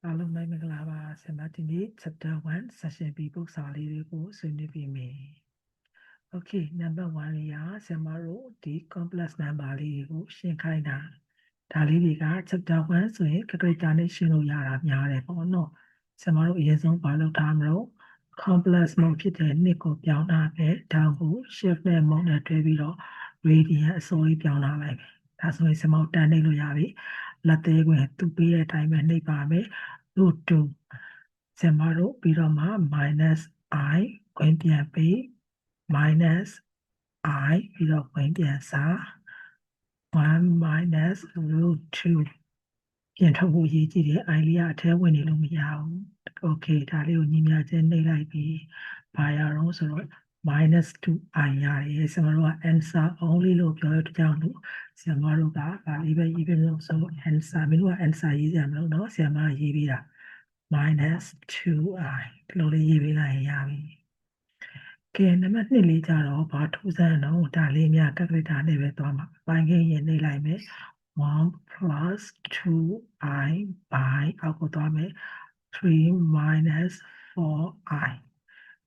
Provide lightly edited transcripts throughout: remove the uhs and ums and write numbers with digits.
အားလုံးပဲမင်္ဂလာပါဆရာမဒီနေ့ chapter 1 session B ပုဒ်စာလေးတွေကိုဆွေးနွေးပြီးမယ် Okay number 1လေးကဆရာမတို့ဒီ complex number လေးကိုရှင်းခိုင်းတာဒါလေးတွေက chapter 1ဆိုရင် calculator နဲ့ရှင်းလို့ရတာများတယ်ပေါ့နော်ဆရာမတို့အရင်ဆုံးဘာလုပ်ထားမလို့ complex mode ဖြစ်တဲ့နှစ်ကိုပြောင်းထားတယ်ဒါကို shift နဲ့ mode နဲ့တွဲပြီးတော့ radian အစိုးရပြောင်းလာလိုက်မယ်ဒါဆိုရင်ဆရာမတို့တန်းနှိပ်လို့ရပြီလက်သေးခွင်သူပေးတဲ့အတိုင်းပဲနှိပ်ပါမယ်root 2ဆရာမတို့ပြီးတော့မှ minus I ခွင့်ပြန်ပေး minus I ပြီးတော့ခွင့်ပြန်စား1 minus root 2ပြန်ထုတ်ဖို့ရေးကြည့်တယ် I လေးကအထဲဝင်နေလို့မရဘူး Okay ဒါလေးကိုညီမျှချင်းနှိပ်လိုက်ပြီးဘာရအောင်ဆိုတော့ minus 2I ရတယ်ဆရာမတို့က answer only လို့ပြောတဲ့ကြောင့်လို့ဆရာမတို့ကဒါလေးပဲရေးပြလို့ဆို answer မင်းတို့က answer ရေးကြမလို့เนาะဆရာမရေးပြီးတာ minus 2I ဒီလိုလေးရေးပေးလိုက်ရင်ရပြီကဲနံပါတ်2လေးကြတော့ဘာထူးဆန်းတော့ဒါလေးများ calculator နဲ့ပဲသွားမှာပိုင်းခင်းရင်နှိပ်လိုက်မယ်1 plus 2I by အောက်ကိုသွားမယ်3 minus 4I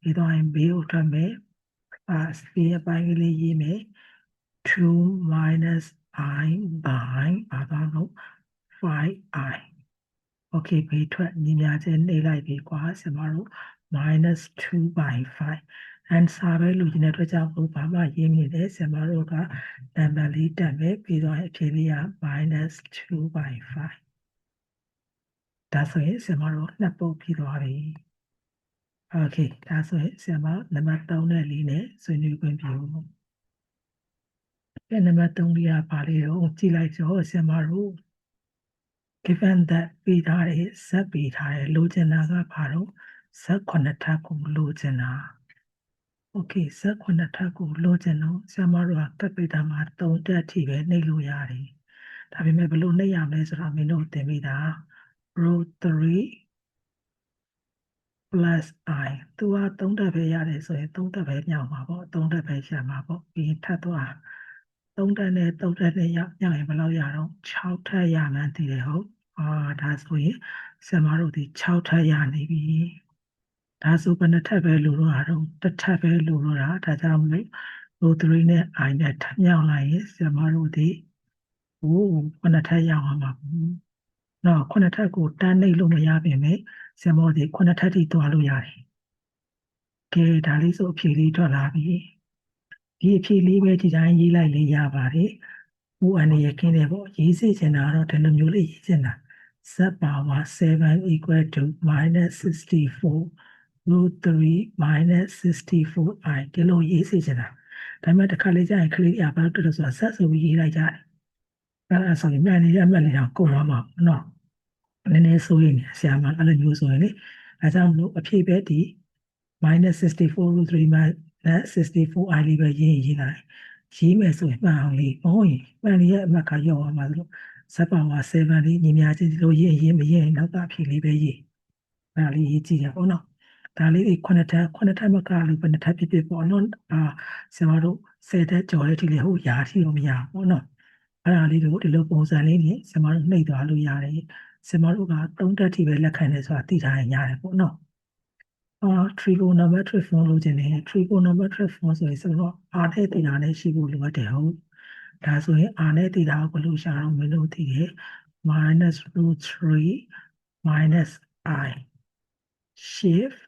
ဒီတော့ရင်ဘေးကိုထွက်မယ်ဘေးအပိုင်းကလေးရေးမယ်2 minus I by ဘာသွားလို့ 5I Okay ဘေးထွက်ညီမျှချင်းနှိပ်လိုက်ပြီကွာဆရာမတို့ minus 2 by 5 answer ပဲလူချင်းတဲ့အတွက်ကြောင့်ဘာမှရေးမိတယ်ဆရာမတို့ကနံပါတ်လေးတက်မယ်ပြီးတော့အဖြေလေးက minus 2 by 5ဒါဆိုရင်ဆရာမတို့နှစ်ပုတ်ပြီးသွားပြီ Okay ဒါဆိုရင်ဆရာမနံပါတ်3နဲ့4နဲ့ဆွေးနွေးခွင့်ပြုနံပါတ်3လေးကပါလေတော့ကြည့်လိုက်တော့ဆရာမတို့ given that ပေးထားတယ်ဇက်ပေးထားတယ်လိုချင်တာကဘာတော့ဇက်9ထပ်ကိုလိုချင်တာ Okay ဇက်9ထပ်ကိုလိုချင်တော့ဆရာမတို့ကကပ်ပိတာမှာ3တက်အထိပဲနှိပ်လို့ရတယ်ဒါပေမဲ့ဘယ်လိုနှိပ်ရမလဲဆိုတာမင်းတို့သင်မိတာ row 3 plus I သူက3တက်ပဲရတယ်ဆိုရင်3တက်ပဲညောင်းမှာပေါ့3တက်ပဲရှာမှာပေါ့ပြီးရင်ထပ်သွား3တက်နဲ့3တက်နဲ့ညောင်းရင်ဘယ်လောက်ရတော့6ထပ်ရမှန်းသိတယ်ဟုတ်ဒါဆိုရင်ဆရာမတို့ဒီ6ထပ်ရနေပြီဒါဆိုဘယ်နှထပ်ပဲလိုတော့တစ်ထပ်ပဲလိုတော့တာဒါကြောင့်မလို့ row 3နဲ့ I နဲ့ထပ်ညောင်းလိုက်ရင်ဆရာမတို့ဒီခုနှစ်ထပ်ရအောင်ပါဘူးနော်ခုနှစ်ထပ်ကိုတန်းနှိပ်လို့မရပြင်မဲ့ဆရာမတို့ဒီခုနှစ်ထပ်ထိသွားလို့ရတယ်ကဲဒါလေးဆိုအဖြေလေးထွက်လာပြီဒီအဖြေလေးပဲဒီတိုင်းရေးလိုက်လေးရပါတယ်ဥအနေရခင်းတယ်ပေါ့ရေးစေချင်တာတော့ဒီလိုမျိုးလေးရေးချင်တာ z power 7 equal to minus 64 root 3 minus 64I ဒီလိုရေးစေချင်တာဒါပေမဲ့တစ်ခါလေးကြာရင်ကလေးရပါတော့ဆိုတာ z ဆိုပြီးရေးလိုက်ကြတယ်အဲ့ဒါဆိုရင်မြန်နေရမှတ်လေးတော့ကုန်သွားမှာနော်နည်းနည်းဆိုရင်ဆရာမအဲ့လိုမျိုးဆိုရင်လေအဲကြောင့်မလို့အဖြေပဲဒီ minus 64 root 3 minus 64I လေးပဲရေးလိုက်ရေးမယ်ဆိုရင်မှန်အောင်လေးမဟုတ်ရင်မှန်လေးရဲ့အမှတ်ကရောက်သွားမှာလို့ဇက်ပါဝါ7လေးညီများချင်းဒီလိုရေးမရေးနောက်ကဖြေလေးပဲရေးဒါလေးရေးကြည့်ရအောင်နော်ဒါလေးတွေ9ထပ်မကလို့ဘယ်နှထပ်ဖြစ်ပေါ့နော်ဆရာတို့10ထပ်ကျော်တဲ့ဒီလေဟုတ်ရာရှိလို့မရဘူးပေါ့နော်အဲ့ဒါလေးတို့ဒီလိုပုံစံလေးနဲ့ဆရာမတို့နှိပ်သွားလို့ရတယ်ဆရာမတို့က3တက်ထိပဲလက်ခံတယ်ဆိုတာသိထားရင်ရတယ်ပေါ့နော်trigonometric form လို့ခြင်းနဲ့ trigonometric form ဆိုရင်ဆိုတော့ r နဲ့ theta နဲ့ရှိဖို့လိုအပ်တယ်ဟုတ်ဒါဆိုရင် r နဲ့ theta ကိုဘယ်လိုရှာတော့မလို့သိတယ် minus root 3 minus I shift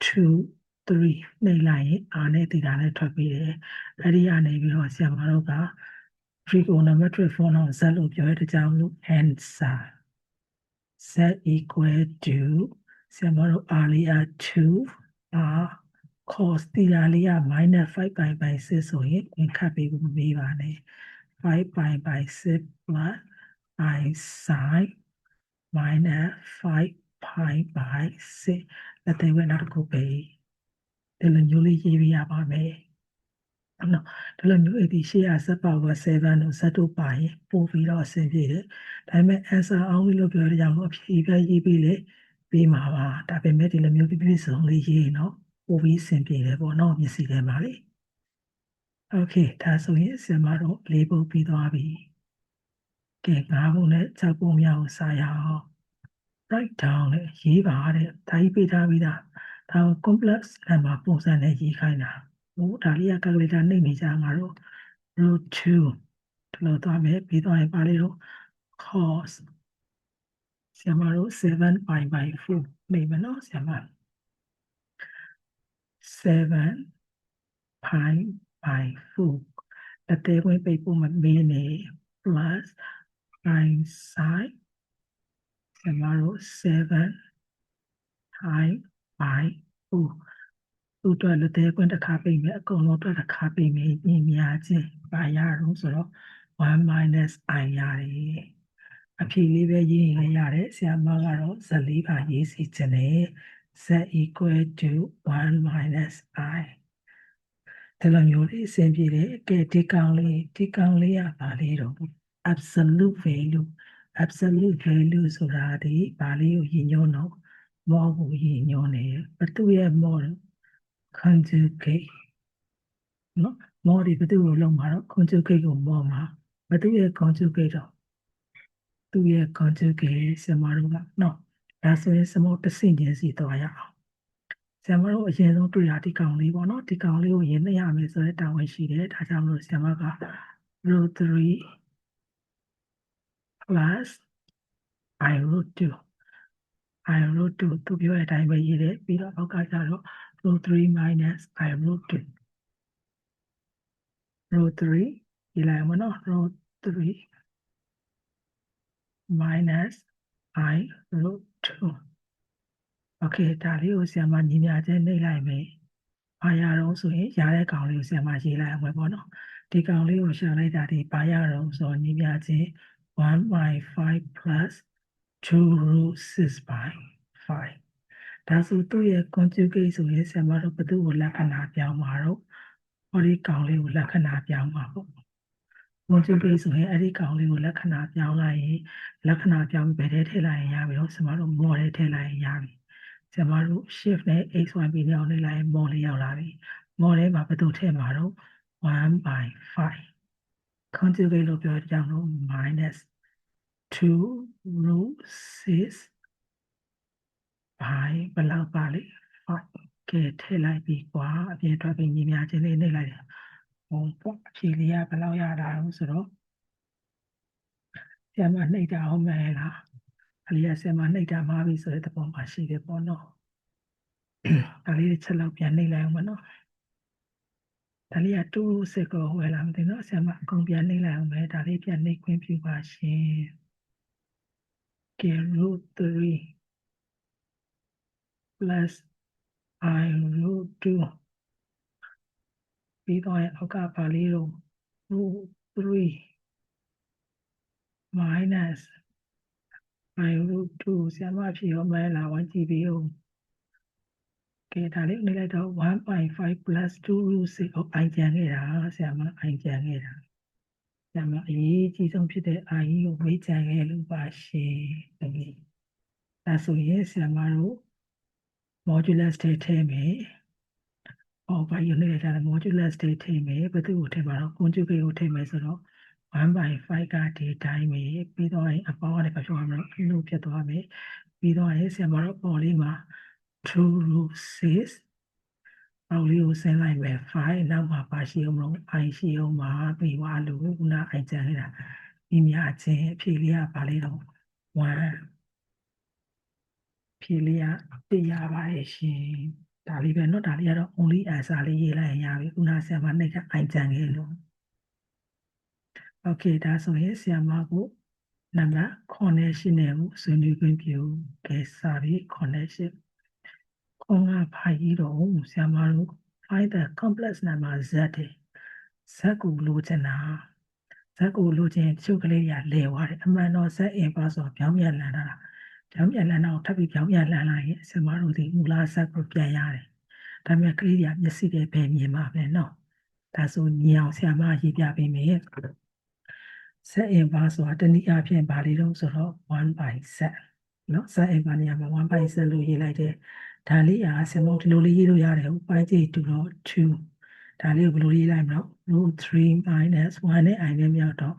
2 3နှိပ်လိုက်ရင် r နဲ့ theta နဲ့ထွက်ပြီးတယ်အဲ့ဒီကနေပြီးတော့ဆရာမတို့က trigonometric form ကို z လို့ပြောတဲ့ကြောင့်လို့ answer z equal to ဆရာမတို့ r လေးက2 r cos theta လေးက minus 5 pi by 6ဆိုရင်ဝင်ခတ်ပေးဖို့မမေးပါနဲ့5 pi by 6 plus I sin minus 5 pi by 6လက်သေးဝင်နောက်တစ်ခုပဲဒီလိုမျိုးလေးရေးပြရပါမယ်နော်ဒီလိုမျိုးဒီရှေ့က z power 7လို့ z တို့ပါရင်ပို့ပြီးတော့အဆင်ပြေတယ်ဒါပေမဲ့ answer only လို့ပြောရကြလို့အဖြေပဲရေးပြီးလေပြီးမှာပါဒါပေမဲ့ဒီလိုမျိုးပြည့်စုံလေးရေးနော်ပို့ပြီးအဆင်ပြေတယ်ပေါ့နော်မျက်စိထဲမှာလေ Okay ဒါဆိုရင်ဆရာမတို့၄ပုတ်ပြီးသွားပြီကဲ၅ပုတ်နဲ့6ပုတ်မြောက်စာရအောင် write down လေရေးပါတဲ့ဒါကြီးပေးထားပြီးသားဒါ complex number ပုံစံနဲ့ရေးခိုင်းတာဟိုဒါလေးက calculator နှိပ်နေကြငါတို့ root 2ဒီလိုသွားမယ်ပြီးတော့ရင်ပါလေးတော့ cos ဆရာမတို့7 pi by 4နေမယ်နော်ဆရာမ7 pi by 4အသေးခွင့်ပိတ်ဖို့မမေးနေ plus sin sine ဆရာမတို့7 pi by 4သူ့အတွက်လက်သေးခွင့်တစ်ခါပိတ်မယ်အကုန်လုံးအတွက်တစ်ခါပိတ်မယ်ညီများချင်းပါရတော့ဆိုတော့1 minus I ရတယ်အဖြေလေးပဲရေးရင်လည်းရတယ်ဆရာမကတော့ဇလေးပါရေးစီခြင်းနဲ့ z equal to 1 minus I ဒီလိုမျိုးလေးအဆင်ပြေတယ်ကဲဒီကောင်လေးကပါလေးတော့ absolute value ဆိုတာဒီပါလေးကိုရည်ညွှန်းတော့မောကိုရည်ညွှန်းတယ်ဘသူရဲ့မော conjugate နော်မောဒီဘသူကိုလုံးမှာတော့ conjugate ကိုမောမှာဘသူရဲ့ conjugate တော့သူရဲ့ conjugate ဆရာမတို့ကနော်ဒါဆိုရင်စမောတစ်ဆင့်ချင်းစီသွားရအောင်ဆရာမတို့အရင်ဆုံးတွေ့ရဒီကောင်လေးပေါ့နော်ဒီကောင်လေးကိုရင်းနှီးရမယ်ဆိုတဲ့တာဝန်ရှိတယ်ဒါကြောင့်မလို့ဆရာမက root 3 plus I root 2 I root 2သူပြောတဲ့အတိုင်းပဲရေးတယ်ပြီးတော့အောက်ကကျတော့ root 3 minus I root 2 root 3ရေးလိုက်အောင်နော် root 3 minus I root 2 okay ဒါလေးကိုဆရာမညီမျှချင်းနှိပ်လိုက်မယ်ဘာရတော့ဆိုရင်ရတဲ့ကောင်လေးကိုဆရာမရေးလိုက်အောင်ပဲပေါ့နော်ဒီကောင်လေးကိုရှာလိုက်တာဒီဘာရတော့ဆိုညီမျှချင်း1 by 5 plus 2 root 6 by 5ဒါဆိုသူ့ရဲ့ conjugate ဆိုရင်ဆရာမတို့ဘယ်သူ့ကိုလက္ခဏာပြောင်းမှာတော့ဟောဒီကောင်လေးကိုလက္ခဏာပြောင်းမှာပေါ့conjugate ဆိုရင်အဲ့ဒီကောင်လေးကိုလက္ခဏာပြောင်းလိုက်ရင်လက္ခဏာပြောင်းဘယ်ထဲထည့်လိုက်ရင်ရပြီတော့ဆရာမတို့ mod ထဲထည့်လိုက်ရင်ရပြီဆရာမတို့ shift နဲ့ xyb နဲ့အောင်လိုက်ရင် mod လေးရောက်လာပြီ mod ထဲမှာဘယ်သူထည့်မှာတော့1 by 5 conjugate လို့ပြောတဲ့ကြောင့်လို့ minus 2 root 6 by ဘယ်လောက်ပါလဲ5ကဲထည့်လိုက်ပြီကွာအပြင်ထွက်ပြီးညီများချင်းလေးနှိပ်လိုက်တယ်ဟိုပေါ့အဖြေလေးကဘယ်လောက်ရတာလဲဆိုတော့ဆရာမနှိပ်တာဟုတ်မယ်လားအလေးကဆရာမနှိပ်တာမှားပြီဆိုတဲ့သဘောမှာရှိတယ်ပေါ့နော်ဒါလေးတစ်ချက်လောက်ပြန်နှိပ်လိုက်အောင်မနော်ဒါလေးက2 6ကိုဟိုလာမသိနော်ဆရာမအကုန်ပြန်နှိပ်လိုက်အောင်ပဲဒါလေးပြန်နှိပ်ခွင့်ပြုပါရှင်ကဲ root 3 plus I root 2ပြီးတော့အောက်ကပါလေးတော့ root 3 minus I root 2ဆရာမဖြေရောမဲလာဝင်ကြည့်ပြီးအောင်ကဲဒါလေးနေလိုက်တော့ 1.5 plus 2 root 6ကိုအိုင်ကြံခဲ့တာဆရာမအိုင်ကြံခဲ့တာဆရာမအရေးကြီးဆုံးဖြစ်တဲ့ I ကိုဝေးကြံခဲ့လို့ပါရှင်ဒါဆိုရင်ဆရာမတို့ modulus ထဲထည့်မယ်ဘာယူနေကြတာ modulus ထဲထည့်မယ်ဘယ်သူကိုထည့်မှာတော့ conjugate ကိုထည့်မယ်ဆိုတော့1 by 5ကဒီတိုင်းပဲပြီးတော့အပေါင်းကနေပြောင်းရမယ်အလို့ဖြစ်သွားမယ်ပြီးတော့ဆရာမတို့ပေါ်လေးမှာ2 root 6အောက်လေးကိုဆင်းလိုက်မယ်5နောက်မှာပါရှိအောင်မလို့ I ရှိအောင်မှာပြီးသွားလို့ခုန I ကျန်နေတာဒီများချင်းအဖြေလေးကပါလေတော့1ဖြေလေးက1ရပါရဲ့ရှင်ဒါလေးပဲเนาะဒါလေးကတော့ only answer လေးရေးလိုက်ရင်ရပြီခုနဆရာမနဲ့က I ကျန်ခဲ့လို့Okay ဒါဆိုရင်ဆရာမကိုနံပါတ်9နဲ့ကိုဆွေးနွေးခွင့်ပြုခဲ့စားပြီး9ခွန်ကဖိုင်ကြီးတော့ဆရာမတို့ find the complex number z တဲ့ဇက်ကိုလိုချင်တာဇက်ကိုလိုချင်ချုပ်ကလေးရလဲသွားတယ်အမှန်တော့ဇက်အင်ပါဆိုပြောင်းပြန်လန်တာပြောင်းပြန်လန်တော့ထပ်ပြီးပြောင်းပြန်လန်လိုက်ရင်ဆရာမတို့ဒီမူလဇက်ကိုပြန်ရတယ်ဒါပေမဲ့ကလေးရမျက်စိနဲ့ပဲမြင်မှာပဲเนาะဒါဆိုညီအောင်ဆရာမရေးပြပေးမယ်set inverse ဆိုတာတနည်းအားဖြင့်ဘာလေးတော့ဆိုတော့1 by set เนาะ set inverse နေရာမှာ1 by set လို့ရေးလိုက်တယ်ဒါလေးအားဆင်မဒီလိုလေးရေးလို့ရတယ်ဟုတ် pi ကြည့်2တော့2ဒါလေးကိုဘယ်လိုရေးလိုက်မလို့ root 3 minus 1နဲ့ I နဲ့မြောက်တော့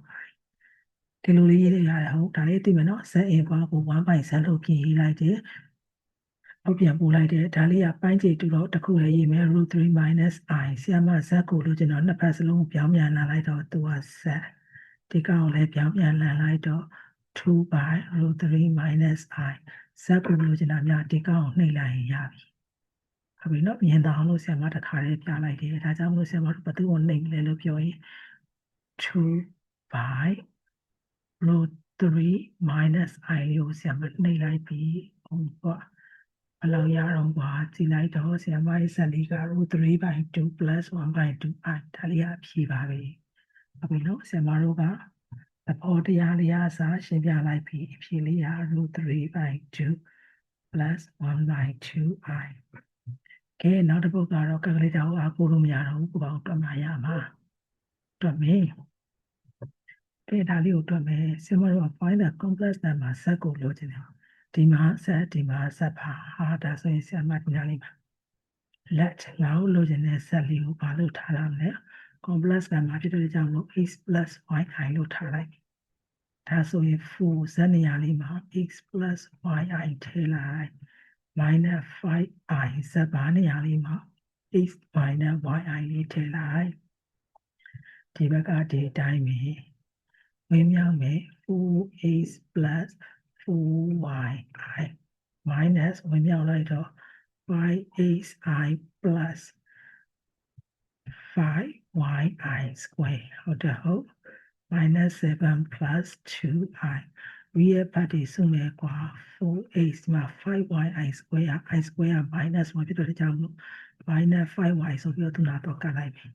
ဒီလိုလေးရေးရတယ်ဟုတ်ဒါလေးသိမယ်နော် z a ကွာကို1 by z လို့ပြင်ရေးလိုက်တယ်အောက်ပြန်ပို့လိုက်တယ်ဒါလေးကပိုင်းခြေတူတော့တစ်ခုလည်းရေးမယ် √3 minus I ဆရာမ z ကိုလို့ကျွန်တော်နှစ်ဖက်စလုံးပြောင်းပြန်လာလိုက်တော့သူက z ဒီကောင်လည်းပြောင်းပြန်လာလိုက်တော့2 by √3 minus I z ကိုလို့ကျွန်တော်များဒီကောင်နှိပ်လိုက်ရင်ရပြီဟုတ်ပြီနော်မြင်တော့အောင်လို့ဆရာမတစ်ခါလေးပြလိုက်တယ်ဒါကြောင့်မလို့ဆရာမတို့ဘယ်သူ့ကိုနှိပ်လဲလို့ပြောရင်2 by √3 minus I ကိုဆရာမနှိပ်လိုက်ပြီဟုတ်ပါဘယ်လောက်ရအောင်ပါကြည့်လိုက်တော့ဆရာမရဲ့ဇာတ်လေးက √3 by 2 plus 1 by 2i ဒါလေးအဖြေပါပဲဟုတ်ပြီနော်ဆရာမတို့ကသဘောတရားလေးအစားရှင်းပြလိုက်ပြီအဖြေလေးက √3 by 2 plus 1 by 2i ကဲနောက်တစ်ပုဒ်ကတော့ကယ်ကူလေတာကိုအားကိုလို့မရတော့ဘူးကိုပေါ့တွက်မှရမှာတွက်မယ်ကဲဒါလေးကိုတွက်မယ်ဆရာမတို့က find the complex number set ကိုလိုချင်တယ်ဒီမှာ set ဒီမှာ set ပါဟာဒါဆိုရင်ဆရာမဒီနားလေးပါ let ငါတို့လိုချင်တဲ့ set လေးကိုဘာလို့ထားရမလဲ complex number ဖြစ်တဲ့ကြောင့်လို့ x plus yi လို့ထားလိုက်ဒါဆိုရင် 4 z နေရာလေးမှာ x plus yi ထည့်လိုက် minus 5i z ဘာနေရာလေးမှာ x minus yi လေးထည့်လိုက်ဒီဘက်ကဒီအတိုင်းပဲဝင်မြောက်မယ် 4x plus 4yi minus ဝင်မြောက်လိုက်တော့ 5xi plus 5yi square ဟုတ်တယ်ဟုတ် minus 7 plus 2i ရဲ့ဘက်ဒီစုမယ်ကွာ 4x မှာ 5yi square i square minus 1ဖြစ်တော့ကြောင့်လို့ minus 5y ဆိုပြီးတော့သူနာတော့ကတ်လိုက်ပြီ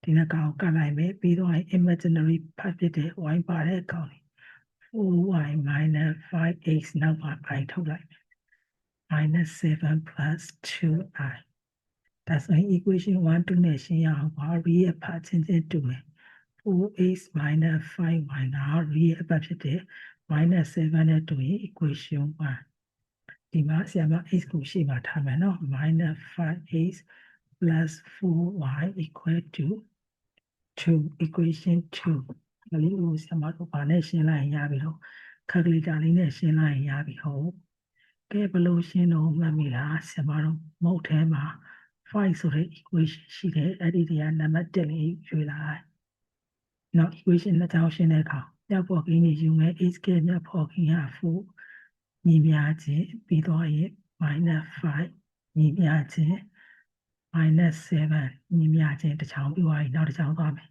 ဒီနေ့ကောင်ကတ်လိုက်မယ်ပြီးတော့ imaginary part ဖြစ်တဲ့ y ပါတဲ့ကောင်လေး 4y minus 5x နောက်မှာ i ထုတ်လိုက်မယ် minus 7 plus 2i ဒါဆိုရင် equation 1 2နဲ့ရှင်းရအောင်ပါ ရဲ့ဖတ်ချင်းချင်းတူမယ် 4x minus 5y က ရဲ့ဖတ်ဖြစ်တဲ့ minus 7နဲ့တူရင် equation 1ဒီမှာဆရာမ x ကိုရှေ့မှာထားမယ်နော် minus 5x plus 4y equal to 2 equation 2ဒါလေးကိုဆရာမတို့ဘာနဲ့ရှင်းလိုက်ရင်ရပြီတော့ calculator လေးနဲ့ရှင်းလိုက်ရင်ရပြီဟုတ်ကဲဘယ်လိုရှင်းတော့မှတ်မိလားဆရာမတို့မုတ်ထဲမှာ5ဆိုတဲ့ equation ရှိတယ်အဲ့ဒီတွေကနံပါတ်1လေးရွေးလိုက်နောက် equation နှစ်ကြောင်းရှင်းတဲ့အခါမြောက်ဖို့ကင်းကြီးယူမယ် x ကမြောက်ဖို့ကင်းဟာ4ညီမျှခြင်းပြီးတော့ရင် minus 5ညီမျှခြင်း minus 7ညီမျှခြင်းတစ်ချောင်းပြီးသွားရင်နောက်တစ်ချောင်းသွားမယ်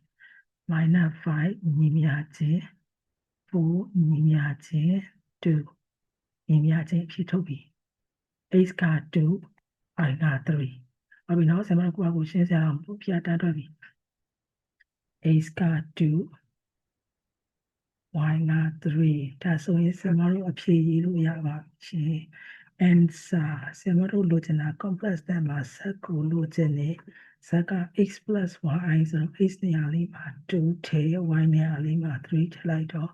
minus 5ညီမျှခြင်း4ညီမျှခြင်း2ညီမျှခြင်းဖြစ်ထုတ်ပြီး x က2 i က3ဟုတ်ပြီနော်ဆရာမကိုရှင်းစရာအောင်ပြတတ်တော့ပြီ x က2 y က3ဒါဆိုရင်ဆရာမတို့အဖြေရေးလို့ရပါရှင် answer ဆရာမတို့လိုချင်တာ complex number set ကိုလိုချင်တယ်ဇက်က x plus y ဆိုတော့ x နေရာလေးမှာ2ထည့် y နေရာလေးမှာ3ထည့်လိုက်တော့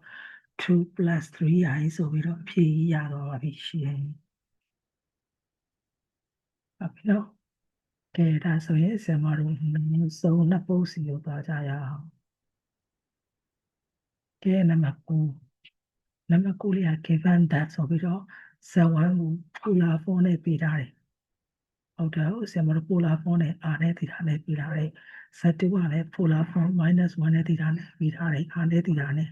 2 plus 3i ဆိုပြီးတော့အဖြေရတော့ပါပြီရှင်ဟုတ်ပြီနော်ကဲဒါဆိုရင်ဆရာမတို့စုံနှစ်ပုဒ်စီကိုသွားကြရအောင်ကဲနံပါတ်9နံပါတ်9လေးက given that ဆိုပြီးတော့ z1 ကို polar form နဲ့ပေးထားတယ်ဟုတ်တယ်ဆရာမတို့ polar form နဲ့ r နဲ့သီတာနဲ့ပေးထားတယ် z2 ကလည်း polar form -1 နဲ့သီတာနဲ့ပေးထားတယ် r နဲ့သီတာနဲ့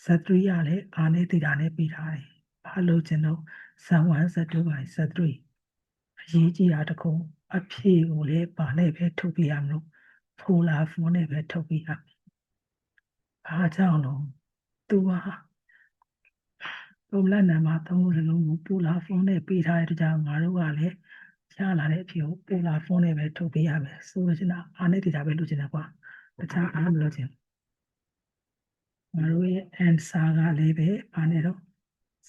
z3 ကလည်း r နဲ့သီတာနဲ့ပေးထားတယ်ဘာလို့ကျွန်တော် z1 z2 by z3 အရေးကြီးတာတခုအဖြေကိုလည်းပါနဲ့ပဲထုတ်ပြရမလို့ polar form နဲ့ပဲထုတ်ပြရမယ်ဘာကြောင့်လို့သူကပုံလက်နံပါတ်3ခုစလုံးကို polar form နဲ့ပေးထားတဲ့ကြောင့်ငါတို့ကလည်းရလာတဲ့အဖြေကို polar form နဲ့ပဲထုတ်ပေးရမယ်ဆိုလို့ရှိရင် r နဲ့သီတာပဲလိုချင်တယ်ကွာတခြားအားမလိုချင်ငါတို့ရဲ့ answer ကလည်းပဲဘာနဲ့တော့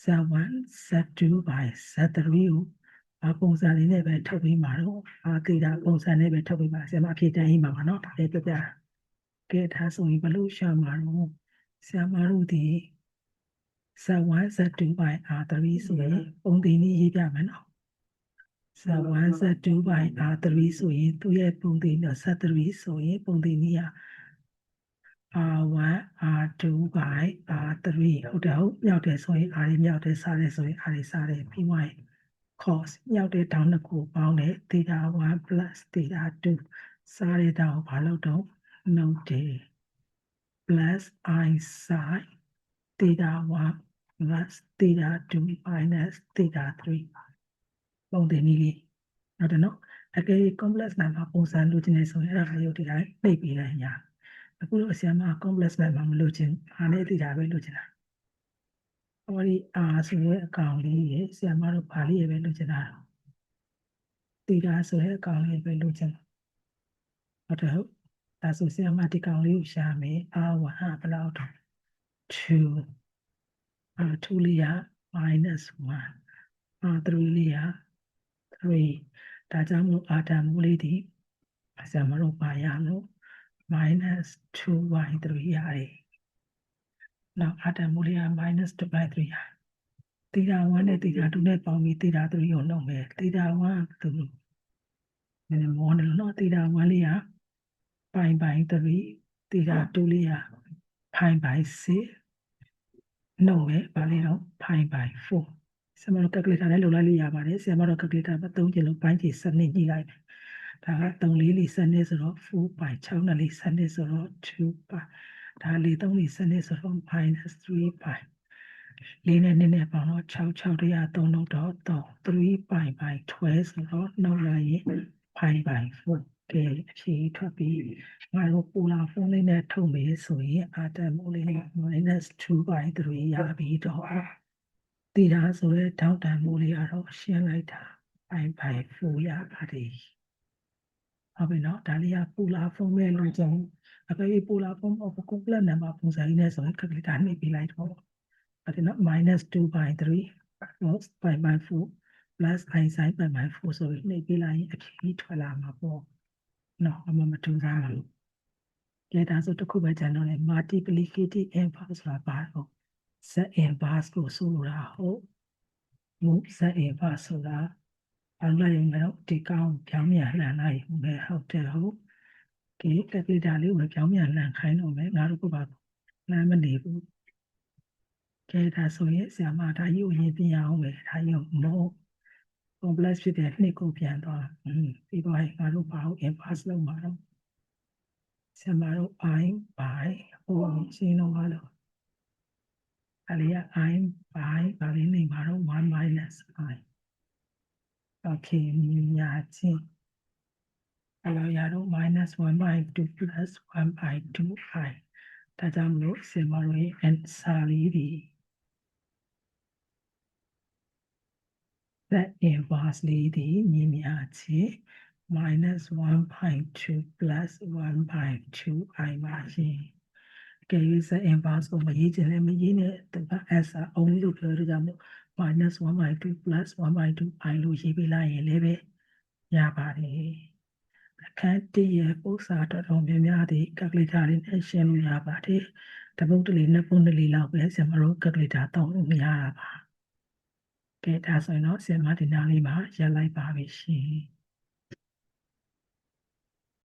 z1 z2 by z3 ကိုပုံစံလေးနဲ့ပဲထုတ်ပေးမှာတော့သီတာပုံစံနဲ့ပဲထုတ်ပေးမှာဆရာမအဖြေတန်းရေးမှာပါเนาะဒါလေးပြပြကဲဒါဆိုရင်ဘလို့ရှာမှာတော့ဆရာမတို့ဒီz1 z2 by r3 ဆိုရင်ပုံသင်နည်းရေးပြမယ်နော်z1 z2 by r3 ဆိုရင်သူ့ရဲ့ပုံသင်တော့z3 ဆိုရင်ပုံသင်နည်းက R1 R2 by R3 ဟုတ်တယ်ဟုတ်မြောက်တယ်ဆိုရင် R မြောက်တယ်စားတယ်ဆိုရင် R စားတယ်ပြီးမှ cos မြောက်တဲ့တောင်းတစ်ခုပေါင်းတယ် theta 1 plus theta 2စားတဲ့တောင်းဘာလို့တော့ note တယ် plus I sin theta 1 plus theta 2 minus theta 3ပုံတင်နည်းလေးဟုတ်တယ်နော်အကယ်၍ complex number ပုံစံလိုချင်နေဆိုရင်အဲ့ဒါရုပ်ဒီတိုင်းနှိပ်ပေးလိုက်ညာအခုလို့အစမ်းမှာ complex number မလိုချင်အားနဲ့ theta ပဲလိုချင်တာဟောဒီ R ဆိုတဲ့အကောင်လေးရဲ့ဆရာမတို့ဘာလေးပဲလိုချင်တာ theta ဆိုတဲ့အကောင်လေးပဲလိုချင်ဟုတ်တယ်ဟုတ်ဒါဆိုဆရာမဒီကောင်လေးကိုရှာမယ် R1 ဘယ်လောက်တော့2 R2 လေးက minus 1 R3 လေးက 3ဒါကြောင့်မို့ R တန်မိုးလေးဒီဆရာမတို့ပါရလို့ minus 2y3 ရတယ်နောက် R တန်မိုးလေးက minus 2y3 ရတယ် theta 1နဲ့ theta 2နဲ့ပေါင်းပြီး theta 3ကိုနှုတ်မယ် theta 1သူနည်းမောနေလို့နော် theta 1လေးက pi by 3 theta 2လေးက pi by 6နှုတ်မယ်ဗာလေးတော့ pi by 4ဆရာမတို့ calculator နဲ့လုပ်လိုက်လို့ရပါတယ်ဆရာမတို့ calculator မသုံးချင်လို့ပိုင်းခြေစနစ်ညှိလိုက်ဒါက3 4 4စနစ်ဆိုတော့ 4 by 6 နဲ့4စနစ်ဆိုတော့ 2 by ဒါ4 3 4စနစ်ဆိုတော့ minus 3 by 4နဲ့2နဲ့ပေါင်းတော့6 6တရား3လို့တော့3 pi by 12ဆိုတော့နောက်လာရင် pi by 4ကဲအဖြေထွက်ပြီးငါတို့ပူလာဖုန်းလေးနဲ့ထုတ်မယ်ဆိုရင်အာတန်မိုးလေး minus 2 by 3ရပြီးတော့သီတာဆိုတဲ့ထောက်တန်မိုးလေးကတော့ရှင်းလိုက်တာ pi by 4ရပါတယ်ဟုတ်ပြီနော်ဒါလေးကပူလာဖုန်းပဲလို့ကျွန်တော်အပေပူလာဖုန်းအပကုပလက်နံပါတ်ပုံစံလေးနဲ့ဆိုရင် calculator နှိပ်ပေးလိုက်တော့အဲ့ဒါ minus 2 by 3 plus pi by 4 plus I sin pi by 4ဆိုပြီးနှိပ်ပေးလိုက်ရင်အဖြေထွက်လာမှာပေါ့နော်အမထူးစားဘူးကဲဒါဆိုတစ်ခုပဲကျန်တော့လေ multiplicative inverse ဆိုတာပါတော့ z inverse ကိုဆိုလိုတာဟုတ်မူ z inverse ဆိုတာဘာလို့လဲတော့ဒီကောင်ပြောင်းမြန်လှန်လိုက်မယ်ဟုတ်တယ်ဟုတ်ကဲ calculator လေးကိုပြောင်းမြန်လှန်ခိုင်းတော့မယ်ငါတို့ကပါလှမ်းမနေဘူးကဲဒါဆိုရင်ဆရာမဒါကြီးကိုရေးပြအောင်ပဲဒါကြီးကိုမော complex ဖြစ်တဲ့နှစ်ကိုပြန်သွားပြီးတော့ငါတို့ဘာလို့ inverse လုပ်မှာတော့ဆရာမတို့ I by ဟိုရှင်းတော့ဘာလို့အဲ့ဒီက I by ဘာလေးနေမှာတော့ 1 minus I okay ညာချင်းအဲ့တော့ရတော့ minus 1 by 2 plus 1 by 2I ဒါကြောင့်မလို့ဆရာမတို့ရဲ့ answer လေးဒီthat inverse လေးဒီညီမျှချင်း minus 1 by 2 plus 1 by 2I ပါရှင်ကဲ user inverse ကိုမရေးချင်လည်းမရေးနဲ့သူက answer only လို့ပြောရကြမို့ minus 1 by 2 plus 1 by 2I လို့ရေးပေးလိုက်ရင်လည်းပဲရပါတယ်အခန်း1ရဲ့ပုံစံတော်တော်များများဒီ calculator လေးနဲ့ရှင်းလို့ရပါတယ်တပုတ်တလေနှစ်ပုတ်တလေလောက်ပဲဆရာမတို့ calculator တောင်းလို့မရတာပါကဲဒါဆိုရင်တော့ဆရာမဒီနားလေးမှာရပ်လိုက်ပါပြီရှင်